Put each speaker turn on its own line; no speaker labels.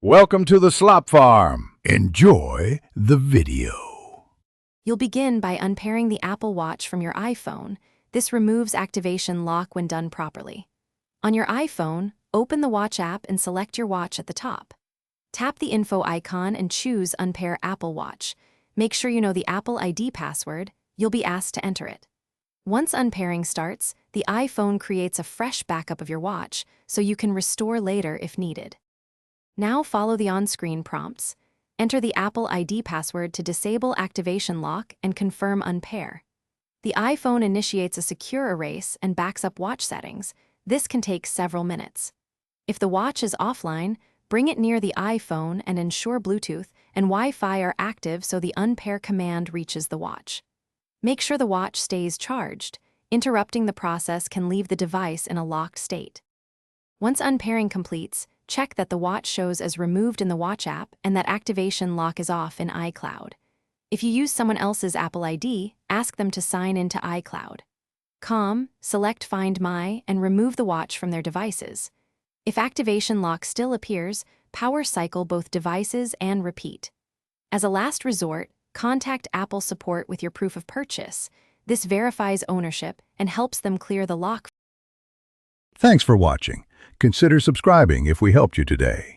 Welcome to the Slop Farm. Enjoy the video.
You'll begin by unpairing the Apple Watch from your iPhone. This removes activation lock when done properly. On your iPhone, open the Watch app and select your watch at the top. Tap the info icon and choose Unpair Apple Watch. Make sure you know the Apple ID password. You'll be asked to enter it. Once unpairing starts, the iPhone creates a fresh backup of your watch, so you can restore later if needed. Now follow the on-screen prompts. Enter the Apple ID password to disable activation lock and confirm unpair. The iPhone initiates a secure erase and backs up watch settings. This can take several minutes. If the watch is offline, bring it near the iPhone and ensure Bluetooth and Wi-Fi are active so the unpair command reaches the watch. Make sure the watch stays charged. Interrupting the process can leave the device in a locked state. Once unpairing completes, check that the watch shows as removed in the Watch app and that activation lock is off in iCloud. If you use someone else's Apple ID, ask them to sign into iCloud. Select Find My and remove the watch from their devices. If activation lock still appears, power cycle both devices and repeat. As a last resort, contact Apple support with your proof of purchase. This verifies ownership and helps them clear the lock.
Thanks for watching. Consider subscribing if we helped you today.